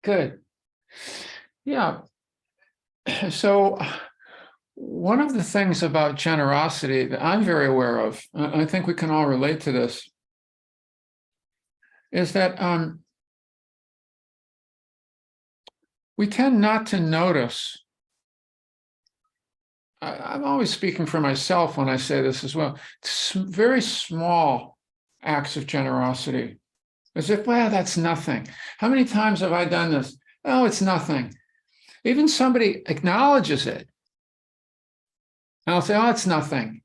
Good. Yeah. So one of the things about generosity that I'm very aware of, I think we can all relate to this, is that we tend not to notice. I'm always speaking for myself when I say this as well. Very small acts of generosity, as if, well, that's nothing. How many times have I done this? Oh, it's nothing. Even somebody acknowledges it, and I'll say, oh, it's nothing.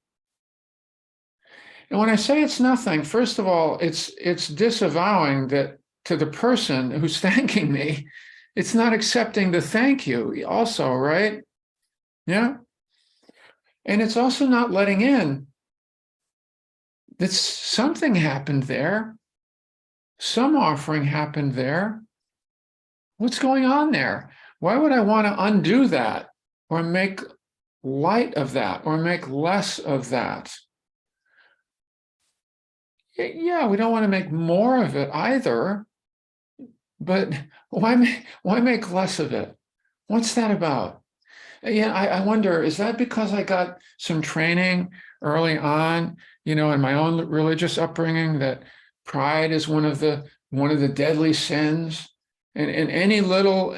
And when I say it's nothing, first of all, it's disavowing that to the person who's thanking me, it's not accepting the thank you also, right? Yeah. And it's also not letting in that something happened there. Some offering happened there. What's going on there? Why would I want to undo that or make light of that or make less of that? Yeah, we don't want to make more of it either, but why make less of it? What's that about? Yeah, I wonder, is that because I got some training early on, in my own religious upbringing, that pride is one of the deadly sins, and any little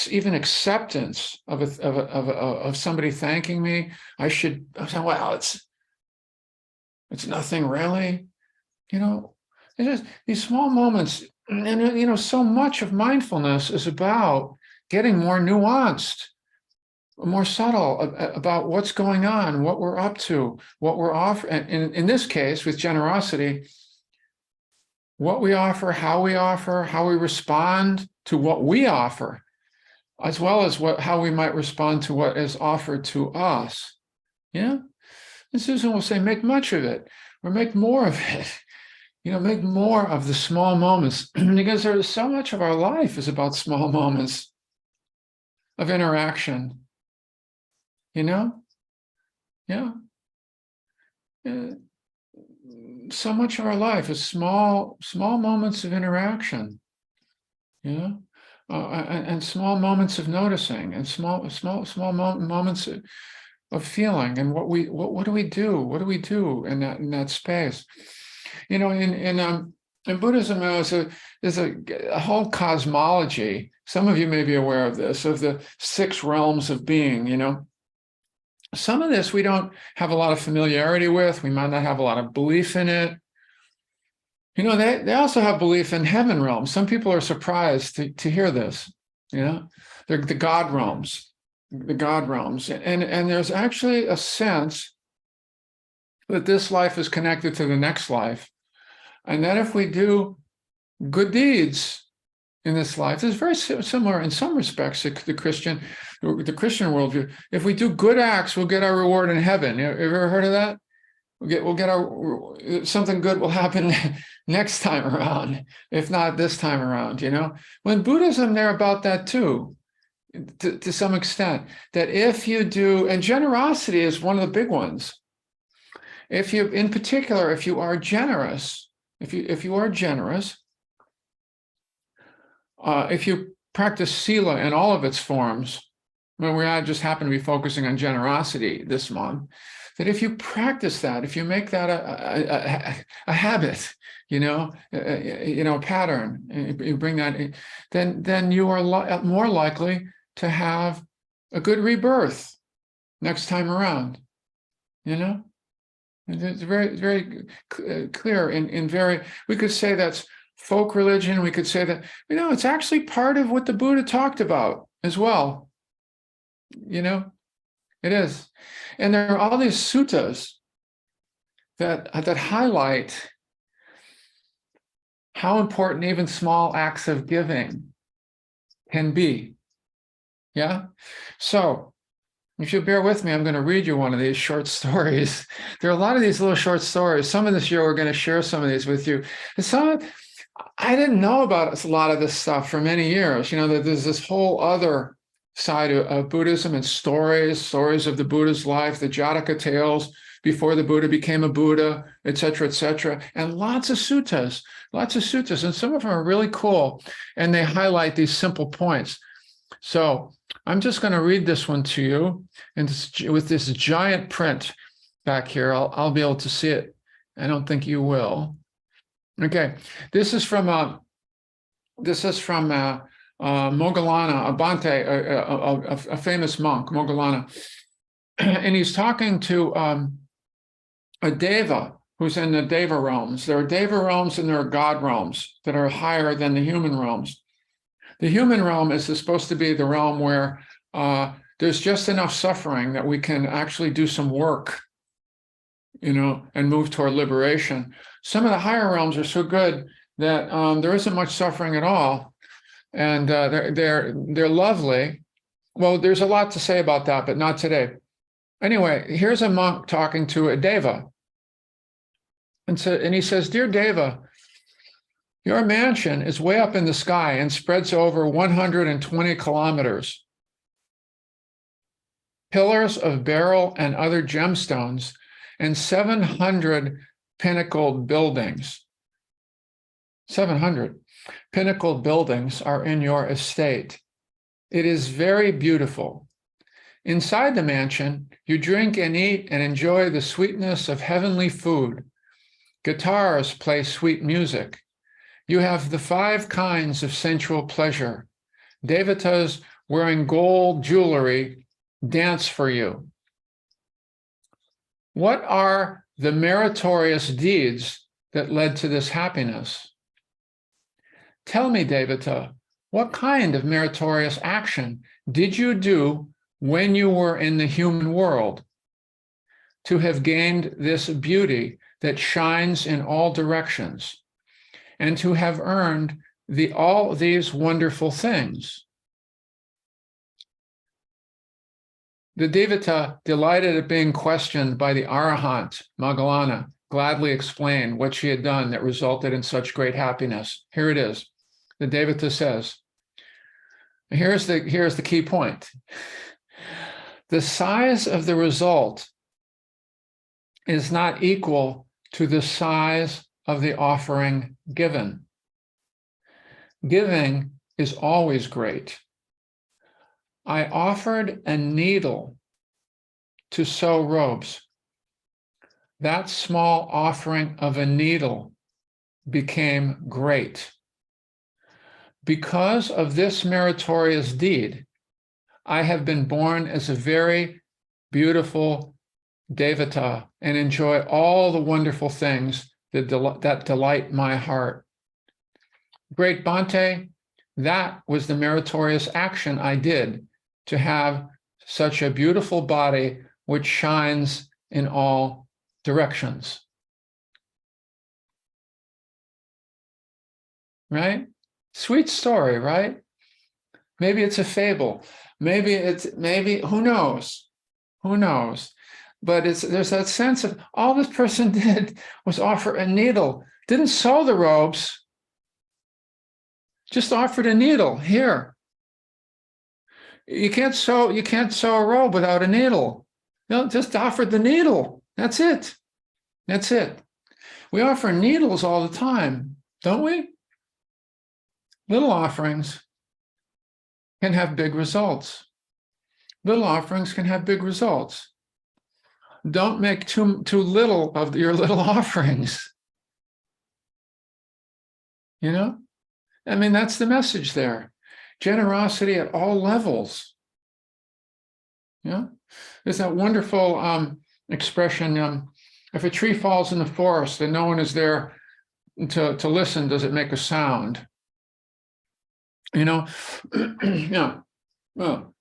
even acceptance of somebody thanking me, I say, well, it's nothing really, it's just these small moments, and so much of mindfulness is about getting more nuanced, more subtle about what's going on, what we're up to, what we're offering. In this case, with generosity, what we offer, how we respond to what we offer, as well as how we might respond to what is offered to us. Yeah. And Susan will say, make much of it, or make more of it. Make more of the small moments, because there's so much of our life is about small moments of interaction. Yeah. So much of our life is small moments of interaction. And small moments of noticing, and small moments of feeling, and what do we do? What do we do in that space? In Buddhism, there's a whole cosmology. Some of you may be aware of this, of the 6 realms of being. Some of this we don't have a lot of familiarity with. We might not have a lot of belief in it. They also have belief in heaven realms. Some people are surprised to hear this. They're the God realms. The God realms. And there's actually a sense that this life is connected to the next life. And that if we do good deeds in this life, this is very similar in some respects to the Christian worldview. If we do good acts, we'll get our reward in heaven. You ever heard of that? We'll get something good will happen next time around, if not this time around. When Buddhism, they're about that too. To some extent, that if you do, and generosity is one of the big ones. If you are generous, if you are generous, if you practice sila in all of its forms, we just happen to be focusing on generosity this month, that if you practice that, if you make that a habit, a pattern, you bring that in, then you are more likely to have a good rebirth next time around. It's very, very clear in very, we could say that's folk religion. We could say that, it's actually part of what the Buddha talked about as well. It is. And there are all these suttas that highlight how important even small acts of giving can be. Yeah. So if you bear with me, I'm going to read you one of these short stories. There are a lot of these little short stories. Some of this year, we're going to share some of these with you. I didn't know about a lot of this stuff for many years. That there's this whole other side of Buddhism and stories of the Buddha's life, the Jataka tales, before the Buddha became a Buddha, et cetera, and lots of suttas, and some of them are really cool, and they highlight these simple points. So I'm just going to read this one to you, and with this giant print back here, I'll be able to see it. I don't think you will. Okay, this is from Moggallana, Bhante, a famous monk, Moggallana, and he's talking to a deva who's in the deva realms. There are deva realms and there are god realms that are higher than the human realms. The human realm is supposed to be the realm where there's just enough suffering that we can actually do some work, and move toward liberation. Some of the higher realms are so good that there isn't much suffering at all, and they're lovely. Well, there's a lot to say about that, but not today. Anyway, here's a monk talking to a deva, and he says, "Dear deva, your mansion is way up in the sky and spreads over 120 kilometers. Pillars of beryl and other gemstones and 700 pinnacled buildings. 700 pinnacled buildings are in your estate. It is very beautiful. Inside the mansion, you drink and eat and enjoy the sweetness of heavenly food. Guitars play sweet music. You have the 5 kinds of sensual pleasure. Devatas wearing gold jewelry dance for you. What are the meritorious deeds that led to this happiness? Tell me, Devata, what kind of meritorious action did you do when you were in the human world to have gained this beauty that shines in all directions and to have earned all these wonderful things? The Devata, delighted at being questioned by the Arahant, Moggallana, gladly explained what she had done that resulted in such great happiness. Here it is. The Devata says, here's the key point. The size of the result is not equal to the size of the offering given. Giving is always great. I offered a needle to sew robes. That small offering of a needle became great. Because of this meritorious deed, I have been born as a very beautiful Devata and enjoy all the wonderful things that delight my heart. Great Bhante, that was the meritorious action I did to have such a beautiful body which shines in all directions. Right? Sweet story, right? Maybe it's a fable. Maybe who knows? Who knows? But there's that sense of all this person did was offer a needle, didn't sew the robes, just offered a needle. Here. You can't sew a robe without a needle. No, just offered the needle. That's it. That's it. We offer needles all the time, don't we? Little offerings can have big results. Little offerings can have big results. Don't make too little of your little offerings. I mean, that's the message there. Generosity at all levels. Yeah, there's that wonderful expression, if a tree falls in the forest and no one is there to listen, does it make a sound? Yeah. Well,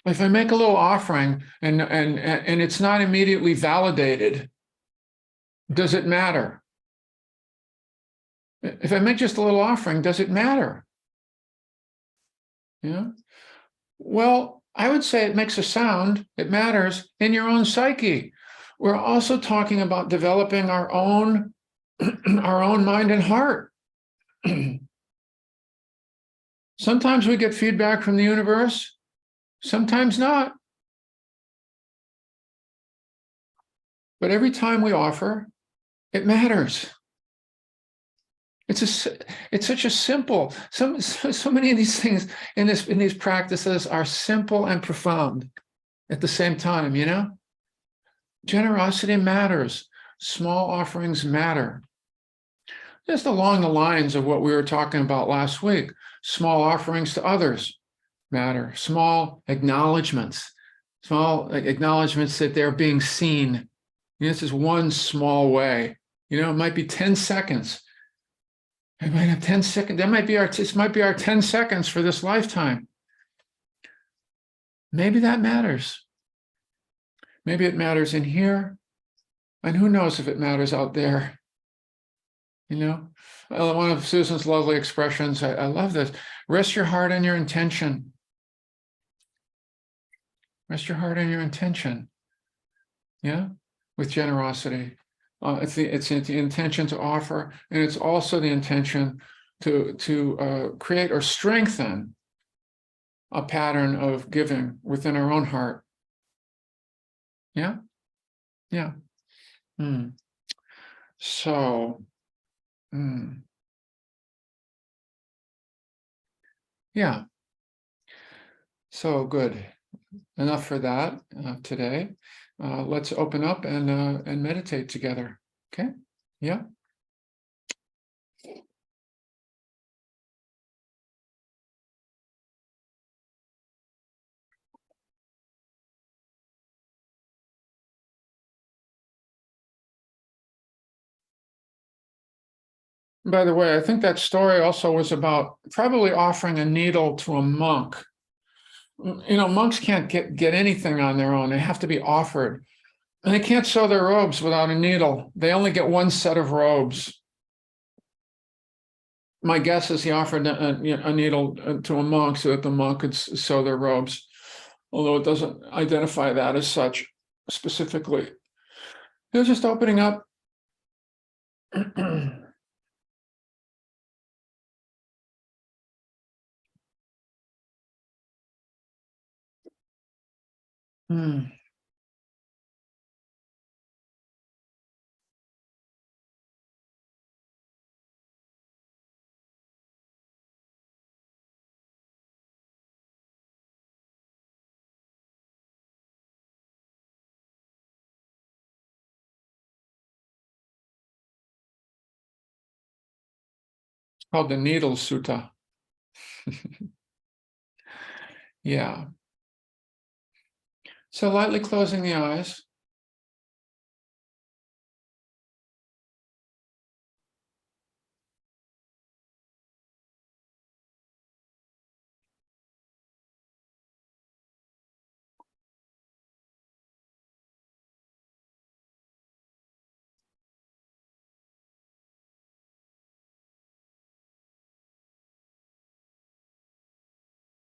if I make a little offering and it's not immediately validated, does it matter? If I make just a little offering, does it matter? Well, I would say it makes a sound. It matters in your own psyche. We're also talking about developing our own mind and heart. Sometimes we get feedback from the universe, sometimes not. But every time we offer, it matters. It's such a simple, so many of these things in these practices are simple and profound at the same time, you know? Generosity matters. Small offerings matter. Just along the lines of what we were talking about last week, small offerings to others matter. Small acknowledgments that they're being seen. This is one small way. You know, it might be 10 seconds. It might have 10 seconds. This might be our 10 seconds for this lifetime. Maybe that matters. Maybe it matters in here. And who knows if it matters out there. You know, one of Susan's lovely expressions, I love this. Rest your heart on your intention. Rest your heart on your intention. Yeah, with generosity. It's the intention to offer, and it's also the intention to create or strengthen a pattern of giving within our own heart. Yeah, yeah. So, yeah. So good. Enough for that today. Let's open up and meditate together. Okay? Yeah. By the way, I think that story also was about probably offering a needle to a monk. You know, monks can't get anything on their own. They have to be offered. And they can't sew their robes without a needle. They only get one set of robes. My guess is he offered a needle to a monk so that the monk could sew their robes, although it doesn't identify that as such specifically. It was just opening up. Called the Needle Sutta. Yeah. So lightly closing the eyes.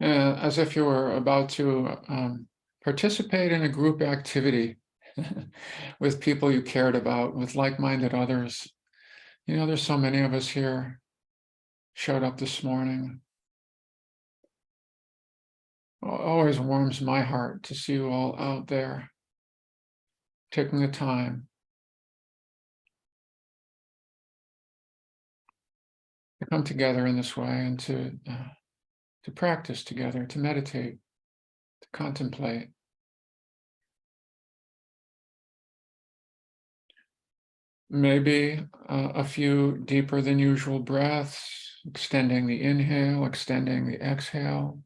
As if you were about to participate in a group activity with people you cared about, with like-minded others. You know, there's so many of us here showed up this morning. Always warms my heart to see you all out there taking the time to come together in this way and to practice together, to meditate, to contemplate. Maybe a few deeper than usual breaths, extending the inhale, extending the exhale.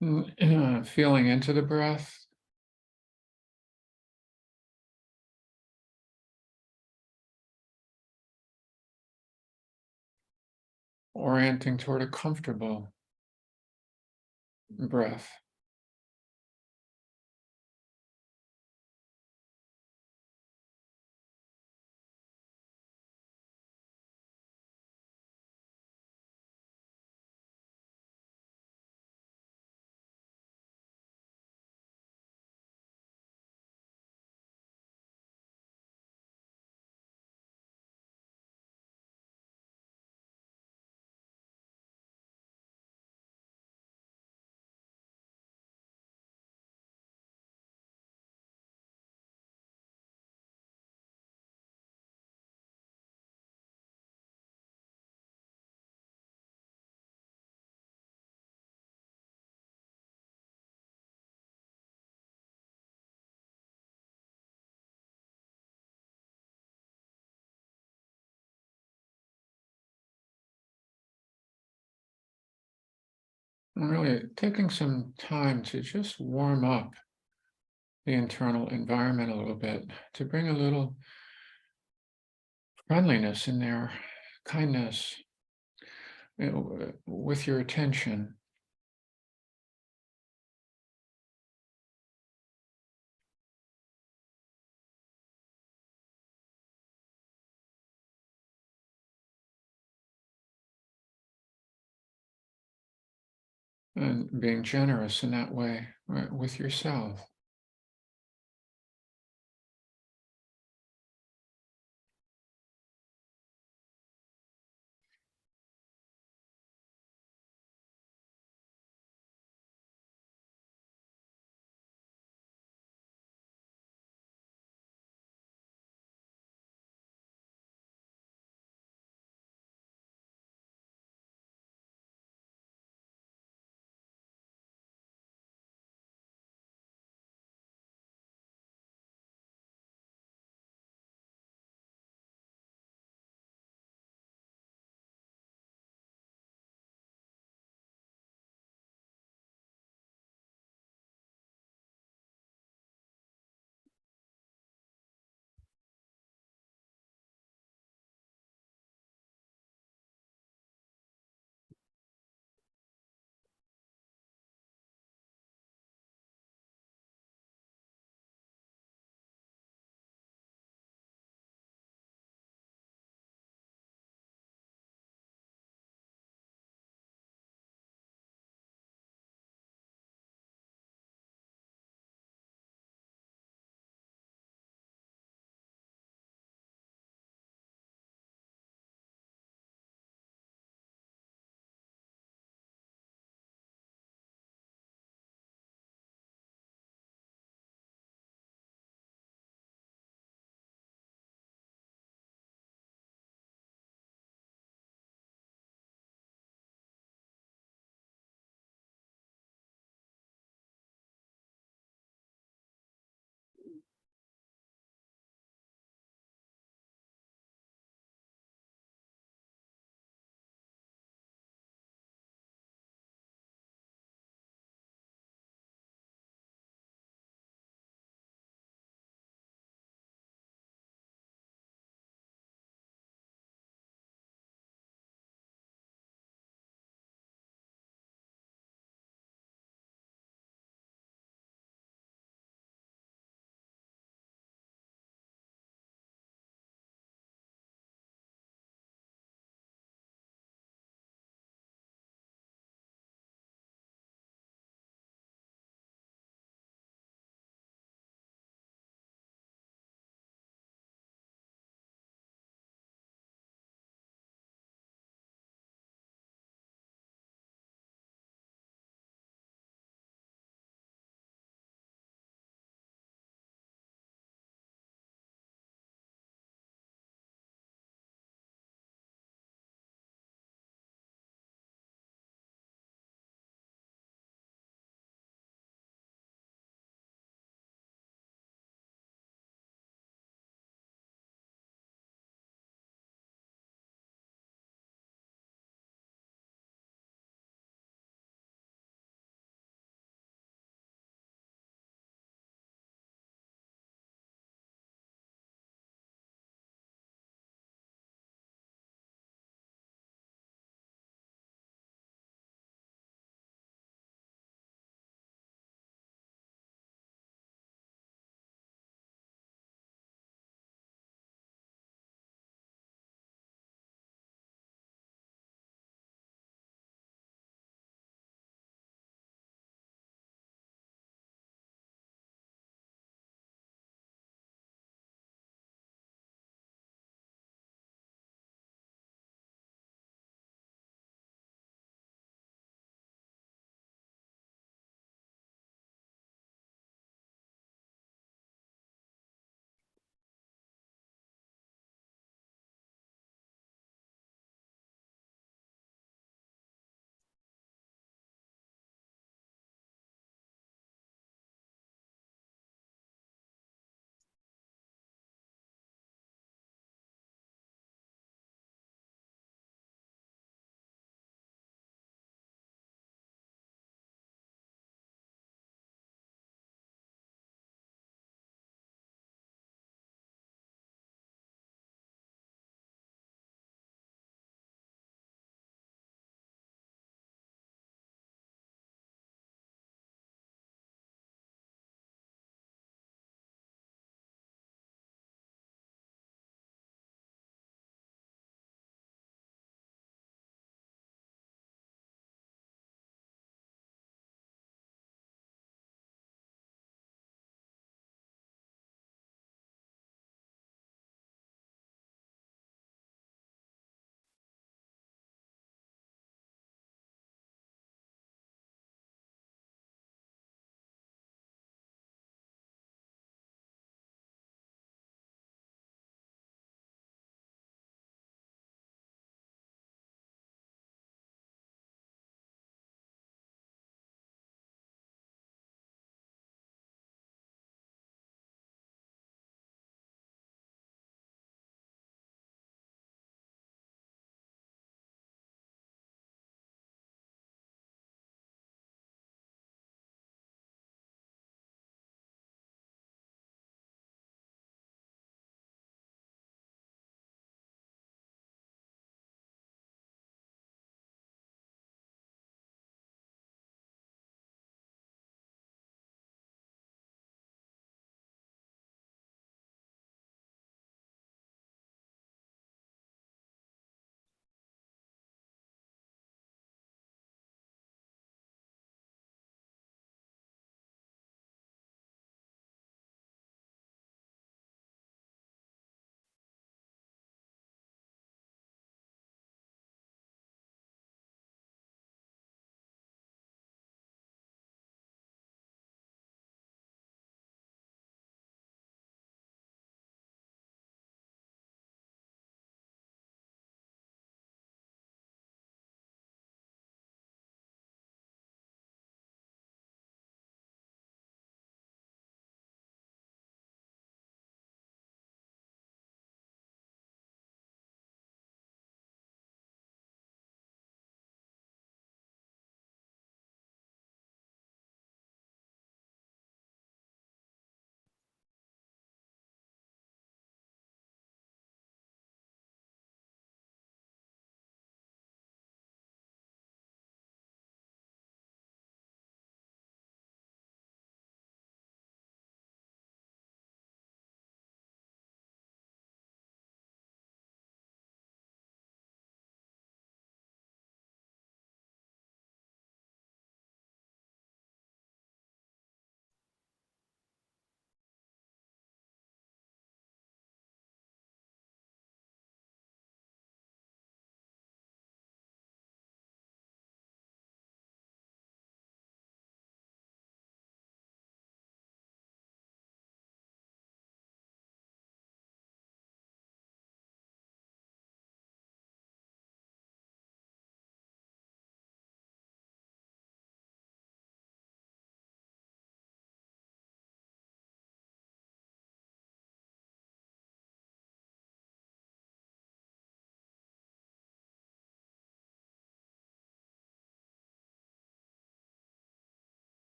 Feeling into the breath, orienting toward a comfortable breath. And really taking some time to just warm up the internal environment a little bit, to bring a little friendliness in there, kindness, with your attention, and being generous in that way, right, with yourself.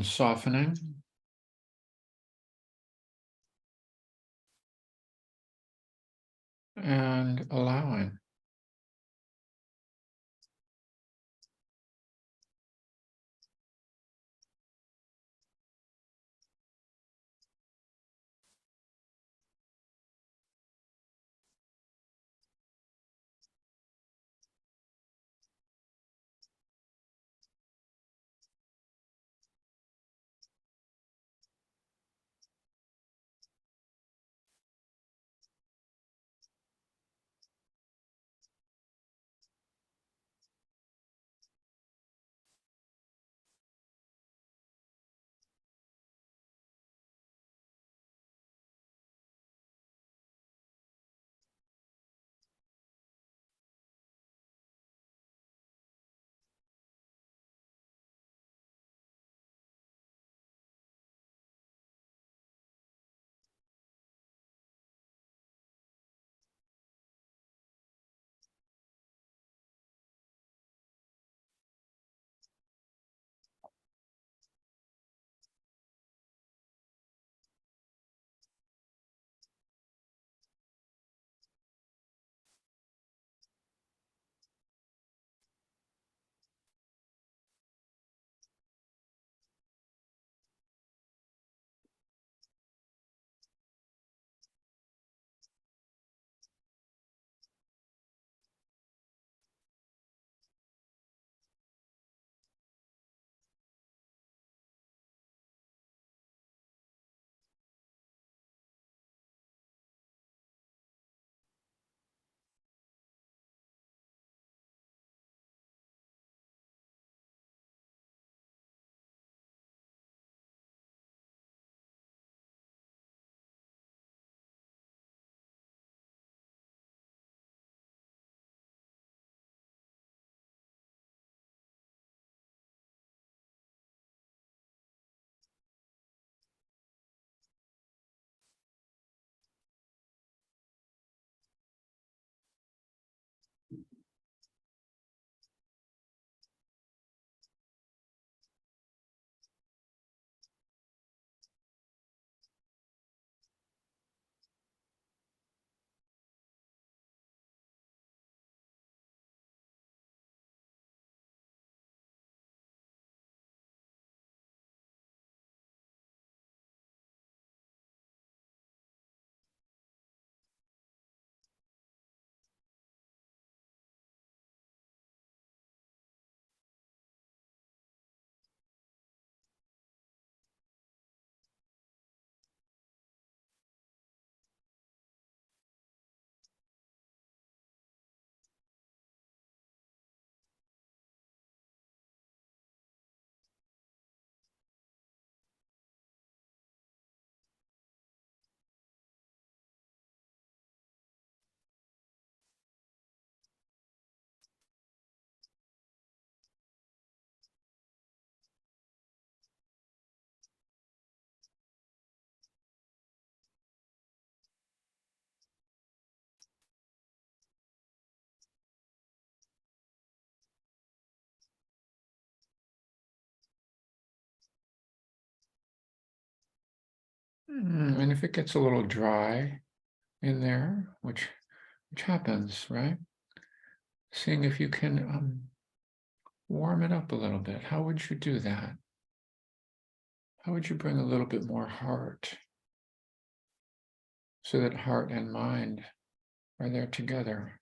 Softening and allowing. And if it gets a little dry in there, which happens, right? Seeing if you can warm it up a little bit. How would you do that? How would you bring a little bit more heart so that heart and mind are there together?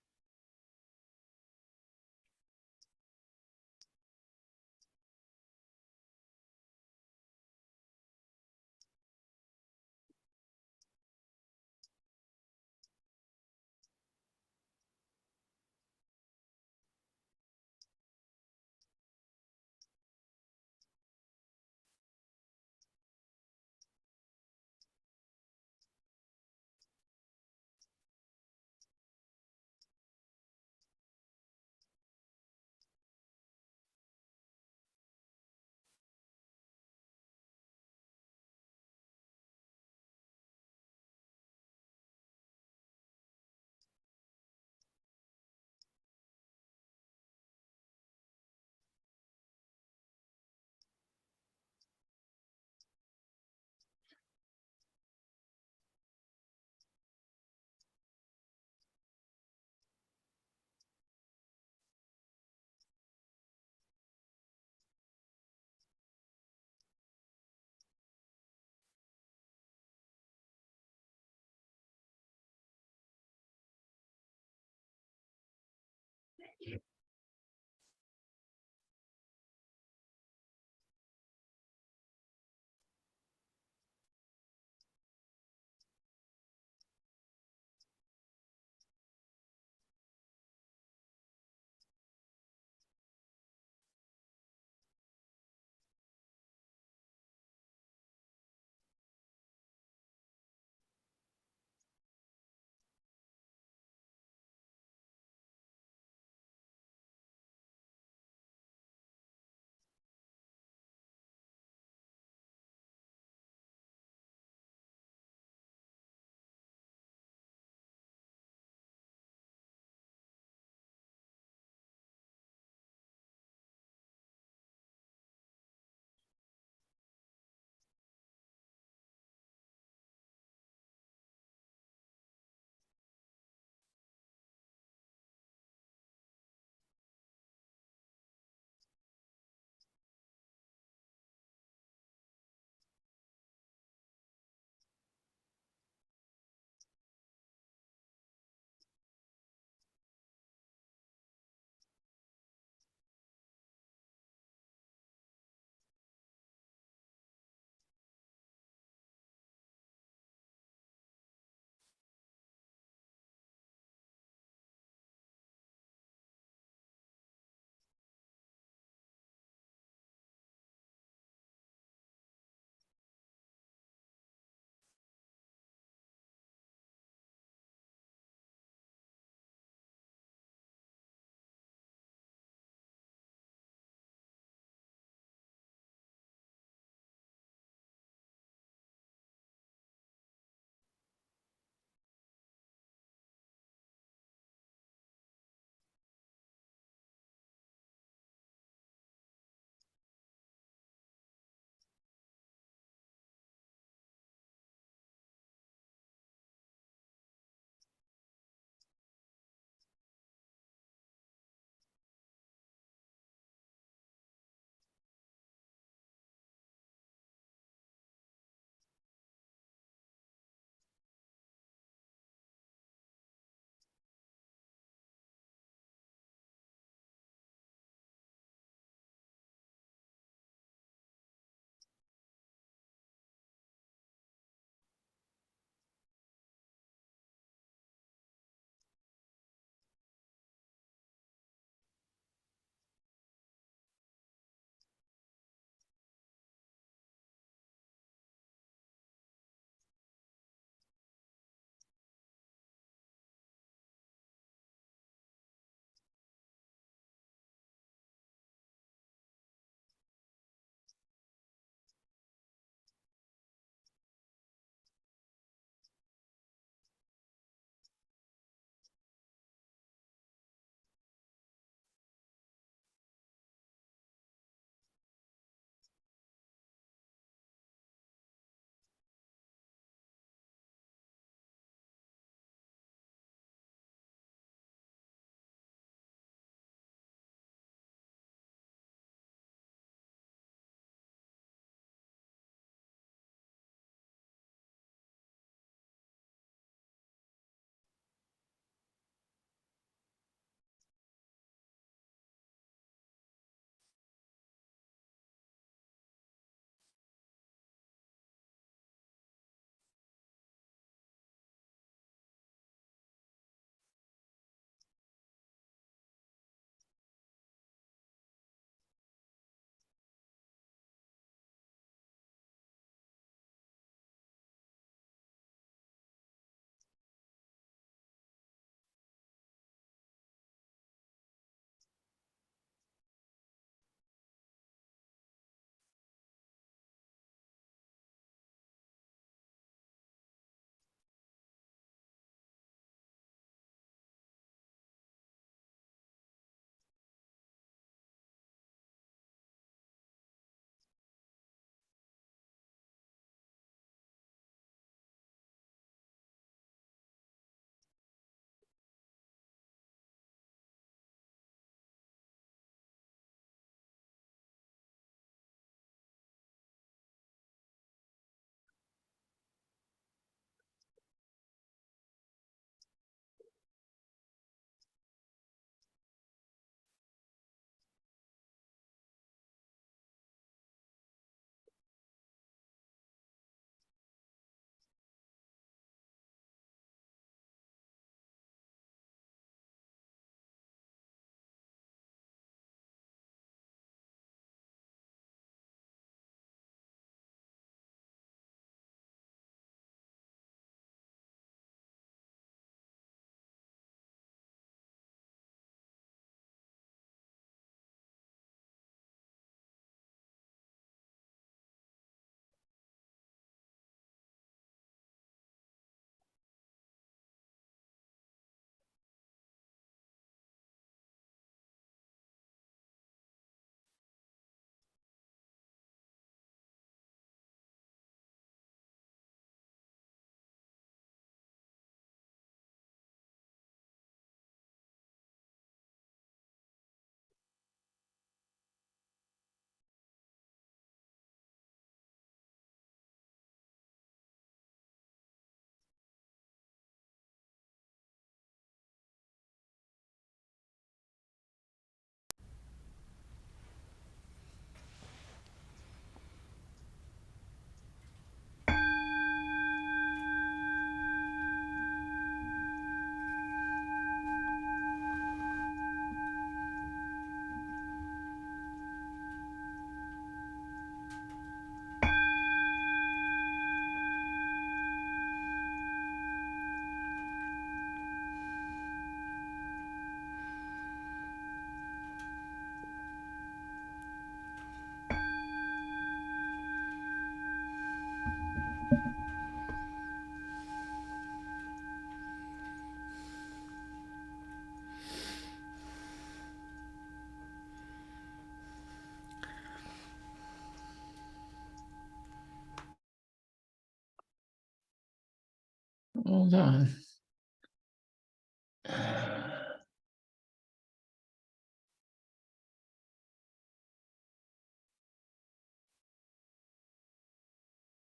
Hold on.